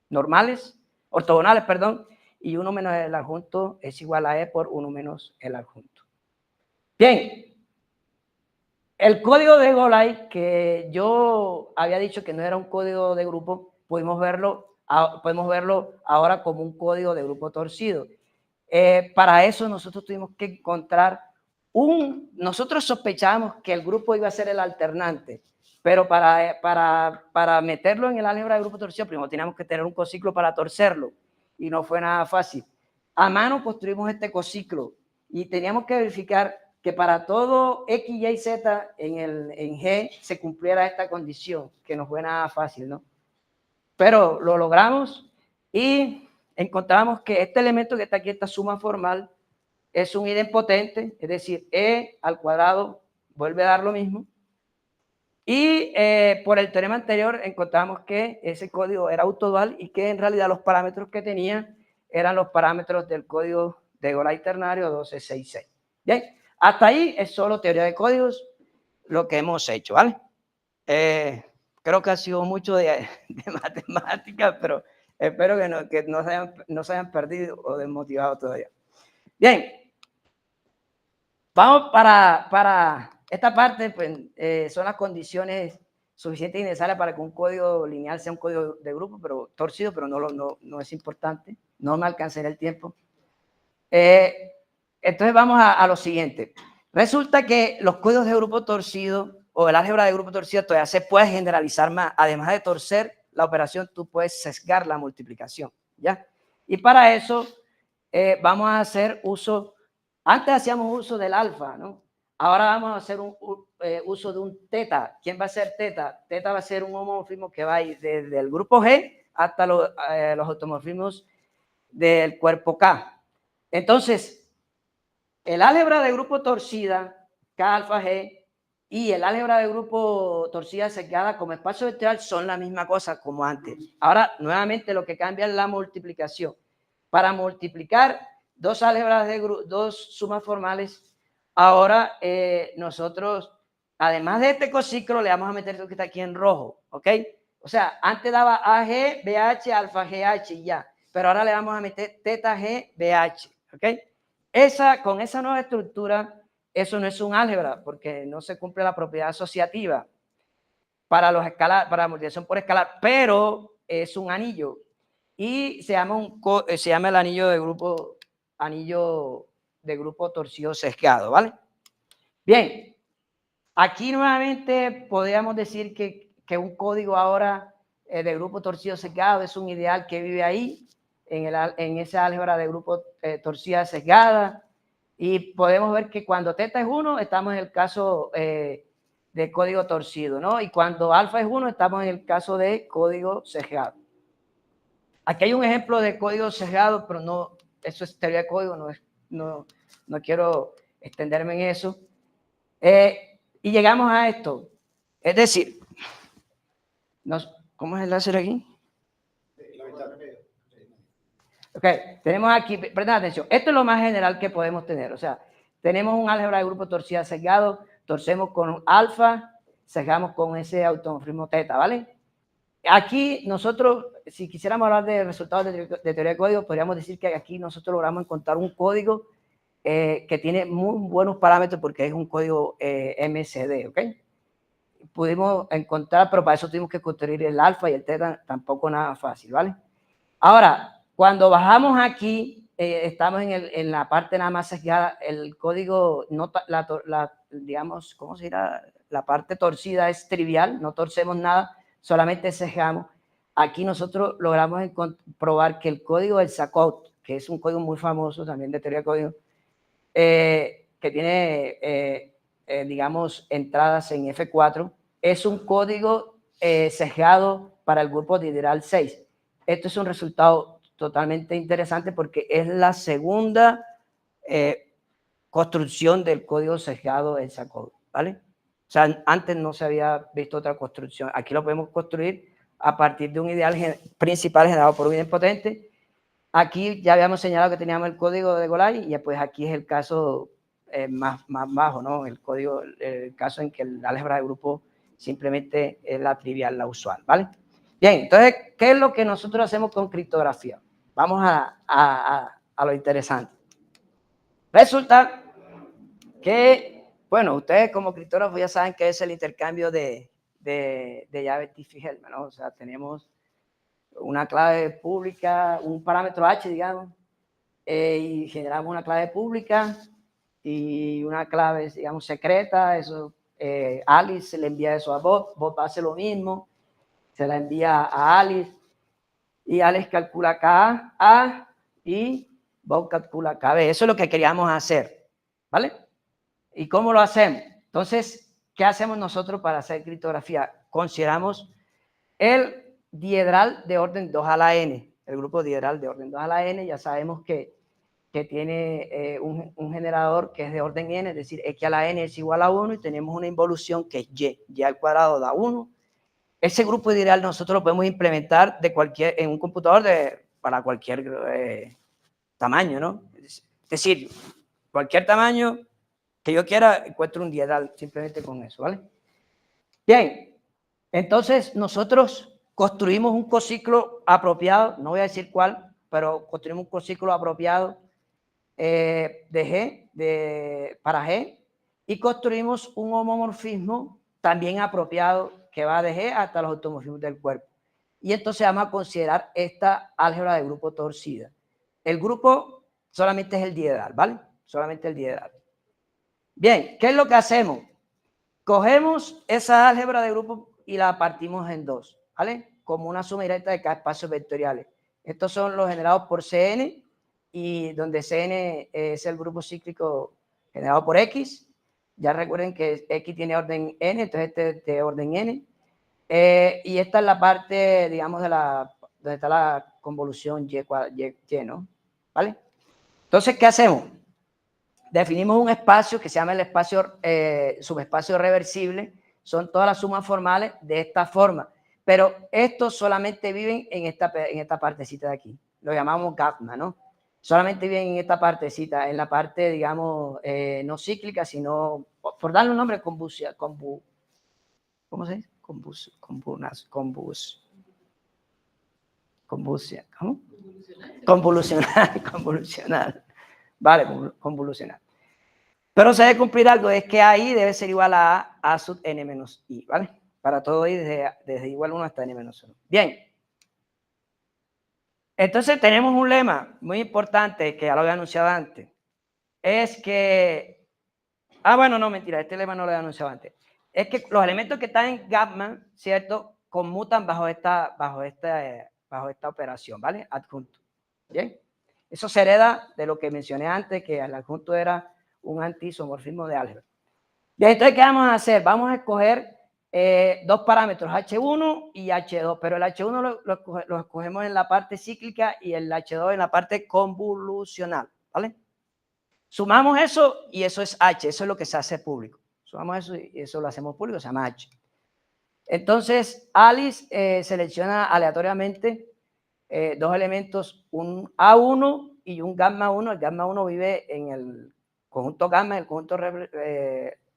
normales, ortogonales, perdón, y 1 menos el adjunto es igual a E por 1 menos el adjunto. Bien, el código de Golay, que yo había dicho que no era un código de grupo, podemos verlo ahora como un código de grupo torcido. Para eso nosotros tuvimos que encontrar nosotros sospechábamos que el grupo iba a ser el alternante, pero para meterlo en el álgebra de grupo torcido, primero teníamos que tener un cociclo para torcerlo, y no fue nada fácil. A mano construimos este cociclo, y teníamos que verificar que para todo X, Y, Z en G se cumpliera esta condición, que no fue nada fácil, ¿no? Pero lo logramos y encontramos que este elemento que está aquí, esta suma formal, es un idempotente, es decir, E al cuadrado vuelve a dar lo mismo. Y por el teorema anterior encontramos que ese código era autodual y que en realidad los parámetros que tenía eran los parámetros del código de Golay ternario 1266. Bien, hasta ahí es solo teoría de códigos lo que hemos hecho, ¿vale? Creo que ha sido mucho de matemáticas, pero espero que no se hayan perdido o desmotivado todavía. Bien, vamos para esta parte, pues son las condiciones suficientes y necesarias para que un código lineal sea un código de grupo, pero torcido, pero no es importante, no me alcanzaría el tiempo. Entonces vamos a lo siguiente. Resulta que los códigos de grupo torcido o el álgebra de grupo torcido todavía se puede generalizar más. Además de torcer la operación, tú puedes sesgar la multiplicación, ¿ya? Y para eso vamos a hacer uso, antes hacíamos uso del alfa, ¿no? Ahora vamos a hacer uso de un teta. ¿Quién va a ser teta? Teta va a ser un homomorfismo que va a ir desde el grupo G hasta los automorfismos del cuerpo K. Entonces, el álgebra de grupo torcida, K alfa G, y el álgebra de grupo torcida sesgada como espacio vectorial son la misma cosa como antes. Ahora, nuevamente, lo que cambia es la multiplicación. Para multiplicar dos álgebras dos sumas formales, ahora nosotros, además de este cociclo, le vamos a meter esto que está aquí en rojo, ¿ok? O sea, antes daba AG, BH, alfa GH y ya, pero ahora le vamos a meter teta G, BH, ¿ok? Con esa nueva estructura, eso no es un álgebra, porque no se cumple la propiedad asociativa para la multiplicación por escalar, pero es un anillo y se llama el anillo de grupo torcido sesgado, ¿vale? Bien, aquí nuevamente podríamos decir que un código ahora de grupo torcido sesgado es un ideal que vive ahí, en esa álgebra de grupo torcida sesgada, y podemos ver que cuando teta es 1, estamos en el caso de código torcido, ¿no? Y cuando alfa es 1, estamos en el caso de código sesgado. Aquí hay un ejemplo de código sesgado, pero no, eso es teoría de código, no es no quiero extenderme en eso. Y llegamos a esto. Es decir, ¿cómo es el láser aquí? Ok, tenemos aquí, presten atención, esto es lo más general que podemos tener, o sea, tenemos un álgebra de grupo torcida sesgado, torcemos con alfa, sesgamos con ese automorfismo teta, ¿vale? Aquí nosotros, si quisiéramos hablar de resultados de teoría de código, podríamos decir que aquí nosotros logramos encontrar un código que tiene muy buenos parámetros porque es un código MSD, ¿ok? Pudimos encontrar, pero para eso tuvimos que construir el alfa y el teta, tampoco nada fácil, ¿vale? Ahora, cuando bajamos aquí, estamos en la parte nada más sesgada, el código, no, digamos, ¿cómo se dirá? La parte torcida es trivial, no torcemos nada, solamente sesgamos. Aquí nosotros logramos probar que el código del SACOUT, que es un código muy famoso también de teoría de código, que tiene, digamos, entradas en F4, es un código sesgado para el grupo diederal 6. Esto es un resultado totalmente interesante porque es la segunda construcción del código sesgado en SACOUT, ¿vale? O sea, antes no se había visto otra construcción. Aquí lo podemos construir a partir de un ideal principal generado por un idempotente. Aquí ya habíamos señalado que teníamos el código de Golay y pues aquí es el caso más bajo, ¿no? El caso en que el álgebra de grupo simplemente es la trivial, la usual, ¿vale? Bien, entonces, ¿qué es lo que nosotros hacemos con criptografía? Vamos a lo interesante. Resulta que, bueno, ustedes como criptógrafos ya saben que es el intercambio de llaves Diffie-Hellman, ¿no? O sea, tenemos una clave pública, un parámetro H, digamos, y generamos una clave pública y una clave, digamos, secreta. Eso, Alice le envía eso a Bob, Bob hace lo mismo, se la envía a Alice y Alice calcula KA y Bob calcula KB. Eso es lo que queríamos hacer, ¿vale? ¿Y cómo lo hacemos? Entonces, ¿qué hacemos nosotros para hacer criptografía? Consideramos el diedral de orden 2 a la n, el grupo diedral de orden 2 a la n, ya sabemos que tiene un generador que es de orden n, es decir, x a la n es igual a 1 y tenemos una involución que es y al cuadrado da 1. Ese grupo diedral nosotros lo podemos implementar en un computador para cualquier tamaño, ¿no? Es decir, cualquier tamaño que yo quiera, encuentro un diedral simplemente con eso, ¿vale? Bien, entonces nosotros construimos un cociclo apropiado, no voy a decir cuál, pero construimos un cociclo apropiado de G, para G, y construimos un homomorfismo también apropiado que va de G hasta los automorfismos del cuerpo. Y entonces vamos a considerar esta álgebra de grupo torcida. El grupo solamente es el diedral, ¿vale? Solamente el diedral. Bien, ¿qué es lo que hacemos? Cogemos esa álgebra de grupo y la partimos en dos, ¿vale? Como una suma directa de cada espacios vectoriales. Estos son los generados por Cn, y donde Cn es el grupo cíclico generado por X. Ya recuerden que X tiene orden n, entonces este es de orden n. Y esta es la parte, digamos, donde está la convolución y, ¿no? ¿Vale? Entonces, ¿qué hacemos? Definimos un espacio que se llama el espacio, subespacio reversible. Son todas las sumas formales de esta forma. Pero estos solamente viven en esta partecita de aquí. Lo llamamos gamma, ¿no? Solamente viven en esta partecita, en la parte, digamos, no cíclica, sino, por darle un nombre, ¿cómo se dice? Convolucional. Vale, convolucional. Pero se debe cumplir algo, es que ahí debe ser igual a A sub n menos I, ¿vale? Para todo I desde igual 1 hasta n menos 1. Bien. Entonces tenemos un lema muy importante que ya lo había anunciado antes. Es que... bueno, no, mentira, este lema no lo había anunciado antes. Es que los elementos que están en gamma, ¿cierto? Conmutan bajo esta operación, ¿vale? Adjunto. Bien. Eso se hereda de lo que mencioné antes, que el adjunto era un antisomorfismo de álgebra. Bien, entonces, ¿qué vamos a hacer? Vamos a escoger dos parámetros, H1 y H2, pero el H1 lo escogemos en la parte cíclica y el H2 en la parte convolucional, ¿vale? Sumamos eso y eso es H, eso es lo que se hace público. Sumamos eso y eso lo hacemos público, se llama H. Entonces, Alice selecciona aleatoriamente dos elementos, un A1 y un gamma 1. El gamma 1 vive en el conjunto gamma, el conjunto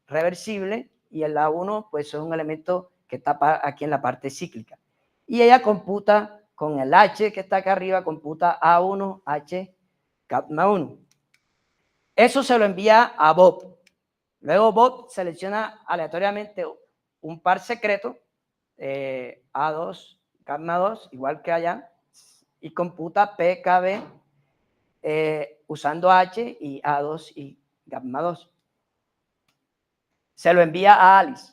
reversible, y el A1 pues es un elemento que está aquí en la parte cíclica. Y ella computa con el H que está acá arriba, computa A1, H, gamma 1. Eso se lo envía a Bob. Luego Bob selecciona aleatoriamente un par secreto, A2, gamma 2, igual que allá, y computa PKB usando H y A2 y gamma 2. Se lo envía a Alice.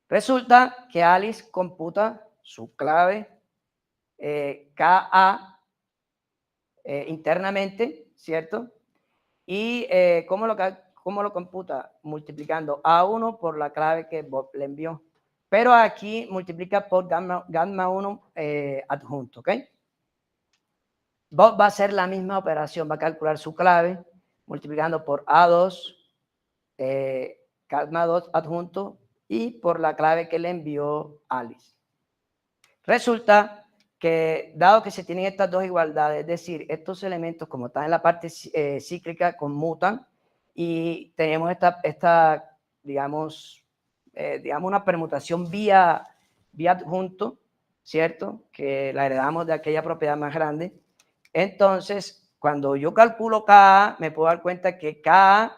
Resulta que Alice computa su clave KA internamente, ¿cierto? ¿Y cómo lo computa? Multiplicando A1 por la clave que Bob le envió. Pero aquí multiplica por gamma 1 adjunto, ¿ok? Bob va a hacer la misma operación, va a calcular su clave multiplicando por A2, gamma 2 adjunto, y por la clave que le envió Alice. Resulta que, dado que se tienen estas dos igualdades, es decir, estos elementos, como están en la parte cíclica, conmutan, y tenemos esta digamos, una permutación vía adjunto, ¿cierto? Que la heredamos de aquella propiedad más grande. Entonces, cuando yo calculo K, me puedo dar cuenta que K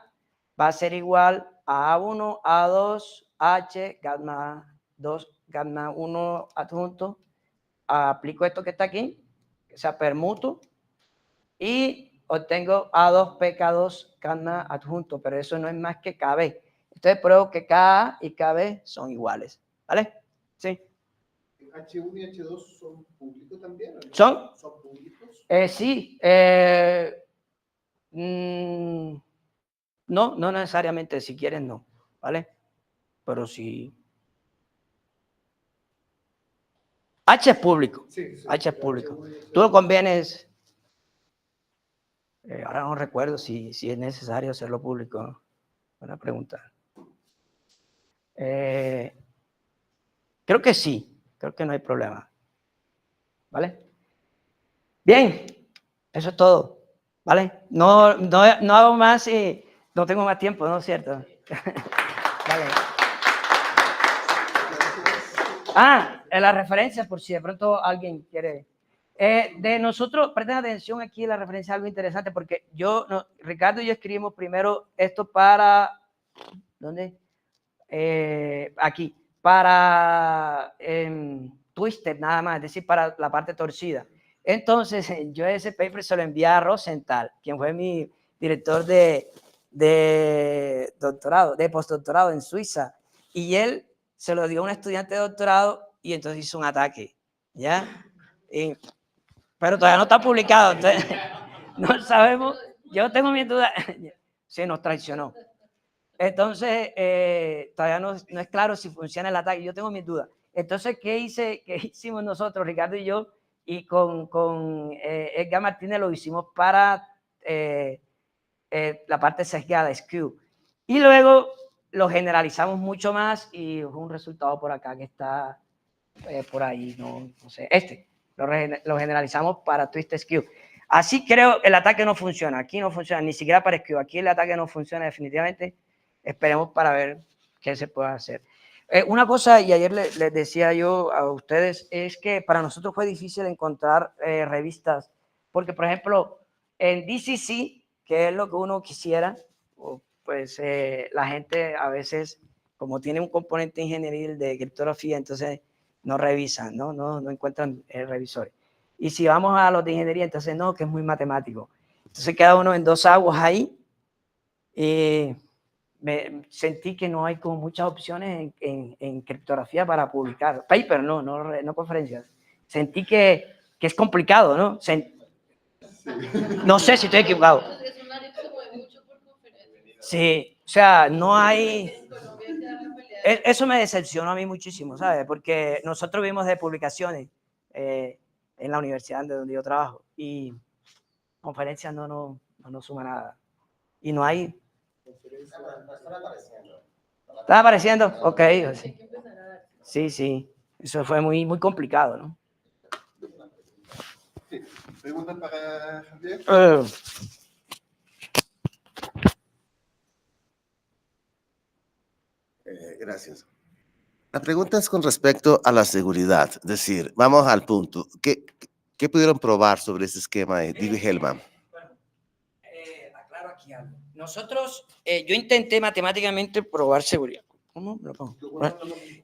va a ser igual a A1, A2, H, gamma 2, gamma 1 adjunto. Aplico esto que está aquí, o sea, permuto, y obtengo A2PK2 gamma adjunto, pero eso no es más que KB. Entonces pruebo que KA y KB son iguales, ¿vale? Sí. ¿H1 y H2 son públicos también? ¿No? ¿Son? ¿Son públicos? Sí. No, no necesariamente, si quieren no, ¿vale? Pero sí. H es público. Sí, sí, H es público. H1 y Tú lo convienes. Ahora no recuerdo si es necesario hacerlo público, ¿no? Buena pregunta. Creo que sí, creo que no hay problema. ¿Vale? Bien, eso es todo. ¿Vale? No hago más y no tengo más tiempo, ¿no es cierto? Vale. En las referencias, por si de pronto alguien quiere. De nosotros, presten atención aquí en la referencia, algo interesante, porque Ricardo y yo escribimos primero esto para, ¿dónde? Aquí, para Twisted nada más, es decir, para la parte torcida. Entonces, yo ese paper se lo envié a Rosenthal, quien fue mi director de doctorado, de postdoctorado en Suiza, y él se lo dio a un estudiante de doctorado y entonces hizo un ataque, ¿ya? Pero todavía no está publicado, entonces no sabemos, yo tengo mi duda, se nos traicionó. Entonces, todavía no es claro si funciona el ataque, yo tengo mis dudas. Entonces, ¿qué hicimos nosotros, Ricardo y yo? Y con Edgar Martínez lo hicimos para la parte sesgada, skew. Y luego lo generalizamos mucho más y es un resultado por acá que está por ahí, no sé, lo generalizamos para twist skew. Así creo el ataque no funciona, aquí no funciona, ni siquiera para skew, aquí el ataque no funciona definitivamente. Esperemos para ver qué se puede hacer. Una cosa, y ayer les decía yo a ustedes, es que para nosotros fue difícil encontrar revistas, porque por ejemplo, en DCC, que es lo que uno quisiera, pues la gente a veces, como tiene un componente ingenieril de criptografía, entonces no revisan, no encuentran revisores. Y si vamos a los de ingeniería, entonces no, que es muy matemático. Entonces queda uno en dos aguas ahí. Sentí que no hay como muchas opciones en criptografía para publicar. Paper, no conferencias. Sentí que es complicado, ¿no? No sé si estoy equivocado. Es un área que se mueve mucho por conferencias. Sí, o sea, no hay... Eso me decepcionó a mí muchísimo, ¿sabes? Porque nosotros vimos de publicaciones en la universidad donde yo trabajo y conferencias no nos suma nada. y no hay... Conferencia. ¿Está apareciendo? Ok, Hay sí. que empezar a dar. Sí, sí. Eso fue muy, muy complicado, ¿no? Sí. Pregunta para Javier. Gracias. La pregunta es con respecto a la seguridad. Es decir, vamos al punto. ¿Qué pudieron probar sobre ese esquema de Divi-Hellman? Bueno, aclaro aquí algo. Nosotros, yo intenté matemáticamente probar seguridad. ¿Cómo lo pongo? Bueno,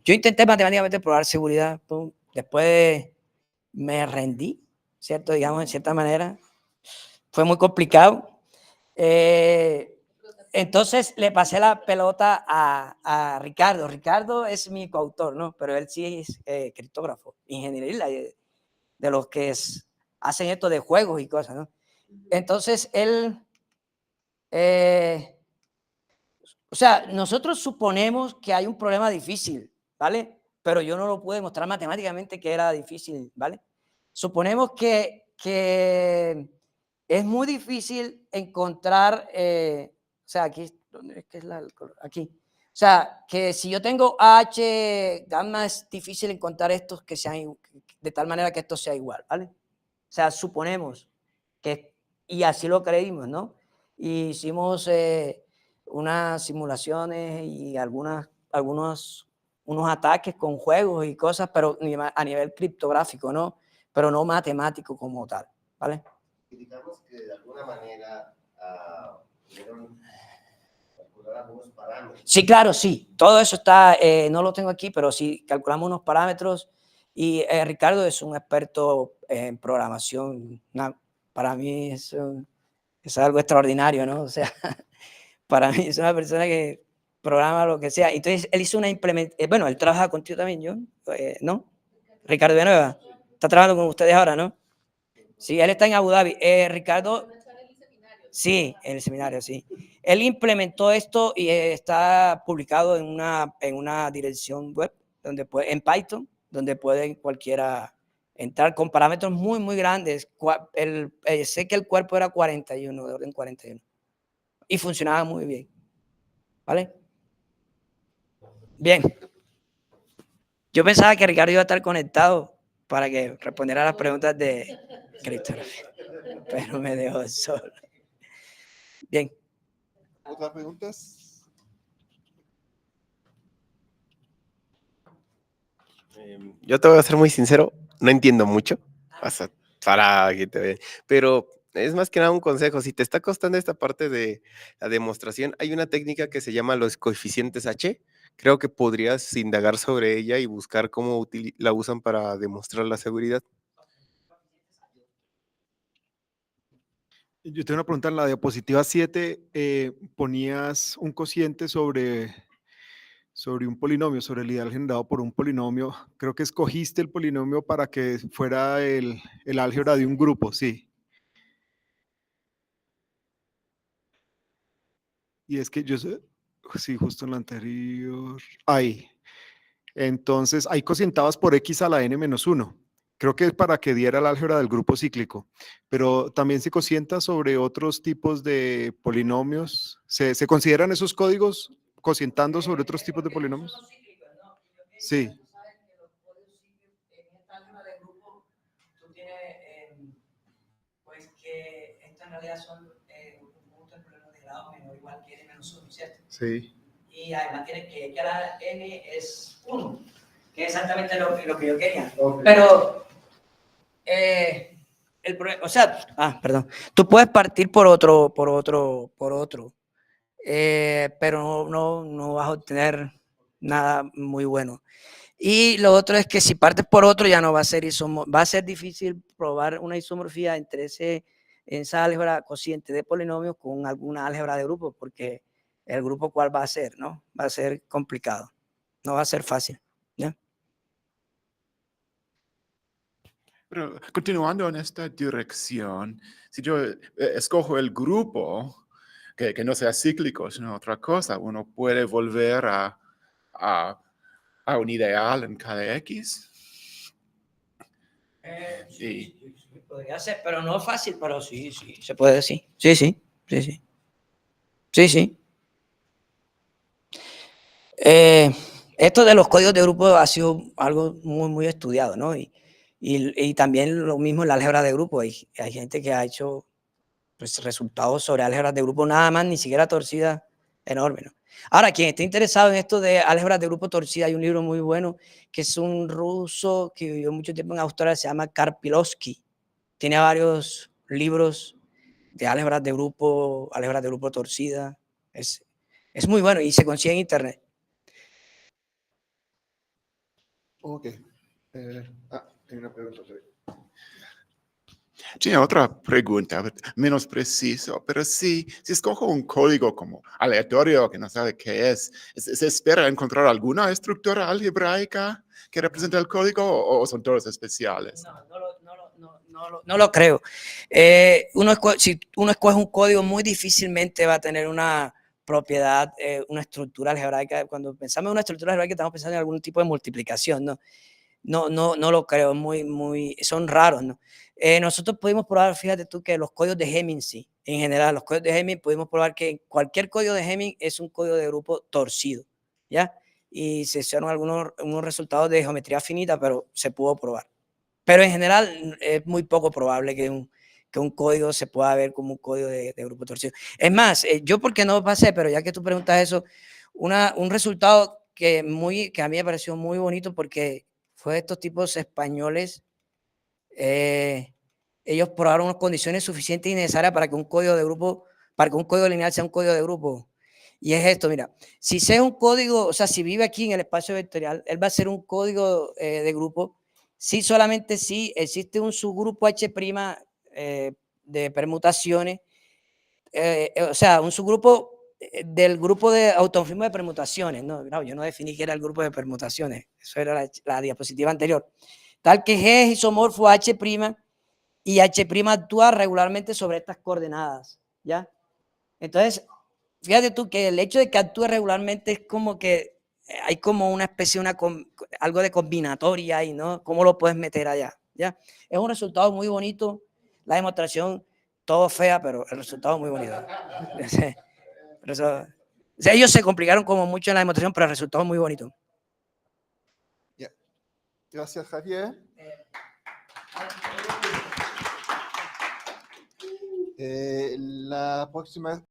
yo intenté matemáticamente probar seguridad. Pum. Después me rendí, ¿cierto? Digamos, en cierta manera. Fue muy complicado. Entonces le pasé la pelota a Ricardo. Ricardo es mi coautor, ¿no? Pero él sí es criptógrafo, ingeniero de los que hacen esto de juegos y cosas, ¿no? Entonces él, o sea, nosotros suponemos que hay un problema difícil, ¿vale? Pero yo no lo pude demostrar matemáticamente que era difícil, ¿vale? Suponemos que es muy difícil encontrar, o sea, aquí, ¿dónde es que es el color? Aquí. O sea, que si yo tengo H gamma es difícil encontrar estos que sean de tal manera que esto sea igual, ¿vale? O sea, suponemos que, y así lo creímos, ¿no? Y hicimos unas simulaciones y unos ataques con juegos y cosas, pero a nivel criptográfico, ¿no? Pero no matemático como tal, ¿vale? Digamos que de alguna manera pudieron calcular algunos parámetros. Sí, claro, sí. Todo eso está, no lo tengo aquí, pero sí calculamos unos parámetros y Ricardo es un experto en programación. Para mí es algo extraordinario, ¿no? O sea, para mí es una persona que programa lo que sea. Entonces, él hizo una implementación, bueno, él trabaja contigo también, John, ¿no? Ricardo Villanueva, está trabajando con ustedes ahora, ¿no? Sí, él está en Abu Dhabi. Ricardo, sí, en el seminario, sí. Él implementó esto y está publicado en una dirección web, en Python, donde puede cualquiera entrar con parámetros muy, muy grandes. Sé que el cuerpo era 41, de orden 41. Y funcionaba muy bien. ¿Vale? Bien. Yo pensaba que Ricardo iba a estar conectado para que respondiera a las preguntas de criptografía, pero me dejó solo. Bien. ¿Otras preguntas? Yo te voy a ser muy sincero, no entiendo mucho, para que te vean, pero es más que nada un consejo. Si te está costando esta parte de la demostración, hay una técnica que se llama los coeficientes H. Creo que podrías indagar sobre ella y buscar cómo la usan para demostrar la seguridad. Yo tengo una pregunta. En la diapositiva 7 ponías un cociente sobre un polinomio, sobre el ideal generado por un polinomio. Creo que escogiste el polinomio para que fuera el álgebra de un grupo, sí. Y es que sí, justo en la anterior, ahí. Entonces, ahí cocientabas por x a la n-1. Creo que es para que diera el álgebra del grupo cíclico, pero también se cocienta sobre otros tipos de polinomios. ¿Se consideran esos códigos cocientando sobre otros tipos de polinomios? Sí. Pues que esto en realidad son un punto de problemas de grado menor o igual que n-1, ¿cierto? Sí. Y además tiene que a la n es 1, que es exactamente lo que yo quería. Okay. Pero, o sea, perdón, tú puedes partir por otro, pero no vas a obtener nada muy bueno. Y lo otro es que si partes por otro ya no va a ser va a ser difícil probar una isomorfía entre esa álgebra cociente de polinomios con alguna álgebra de grupos, porque el grupo cuál va a ser, ¿no? Va a ser complicado, no va a ser fácil, ¿ya? Pero continuando en esta dirección, si yo escojo el grupo que no sea cíclico, sino otra cosa, uno puede volver a un ideal en cada X. Sí, podría ser, pero no es fácil, pero sí, se puede decir. Sí. Sí, sí. Esto de los códigos de grupo ha sido algo muy, muy estudiado, ¿no? Y también lo mismo en la álgebra de grupo. Hay gente que ha hecho pues, resultados sobre álgebras de grupo nada más, ni siquiera torcida, enorme, ¿no? Ahora, quien esté interesado en esto de álgebras de grupo torcida, hay un libro muy bueno que es un ruso que vivió mucho tiempo en Australia, se llama Karpilowski. Tiene varios libros de álgebras de grupo torcida. Es muy bueno y se consigue en internet. Ok. Hay una pregunta. Tiene otra pregunta, menos preciso, pero si escojo un código como aleatorio que no sabe qué es, ¿se espera encontrar alguna estructura algebraica que represente el código o son todos especiales? No lo creo. Si uno escoge un código, muy difícilmente va a tener una propiedad, una estructura algebraica. Cuando pensamos en una estructura algebraica, estamos pensando en algún tipo de multiplicación, ¿no? No lo creo, son raros, ¿no? Nosotros pudimos probar, fíjate tú, que los códigos de Hamming, sí, en general, los códigos de Hamming, pudimos probar que cualquier código de Hamming es un código de grupo torcido, ¿ya? Y se hicieron unos resultados de geometría finita, pero se pudo probar. Pero en general es muy poco probable que un código se pueda ver como un código de grupo torcido. Es más, yo porque no pasé, pero ya que tú preguntas eso, un resultado que a mí me pareció muy bonito porque fue de estos tipos españoles, ellos probaron unas condiciones suficientes y necesarias para que un código lineal sea un código de grupo. Y es esto, mira, si sea un código, o sea, si vive aquí en el espacio vectorial, él va a ser un código de grupo, solamente si existe un subgrupo H' de permutaciones, o sea, un subgrupo del grupo de automorfismo de permutaciones. No, yo no definí qué era el grupo de permutaciones, eso era la diapositiva anterior. Tal que G es isomorfo a H' y H' actúa regularmente sobre estas coordenadas, ¿ya? Entonces, fíjate tú que el hecho de que actúe regularmente es como que hay como una especie, algo de combinatoria ahí, ¿no? ¿Cómo lo puedes meter allá? ¿Ya? Es un resultado muy bonito, la demostración todo fea, pero el resultado muy bonito. O sea, ellos se complicaron como mucho en la demostración, pero el resultado es muy bonito. Gracias, Javier. La próxima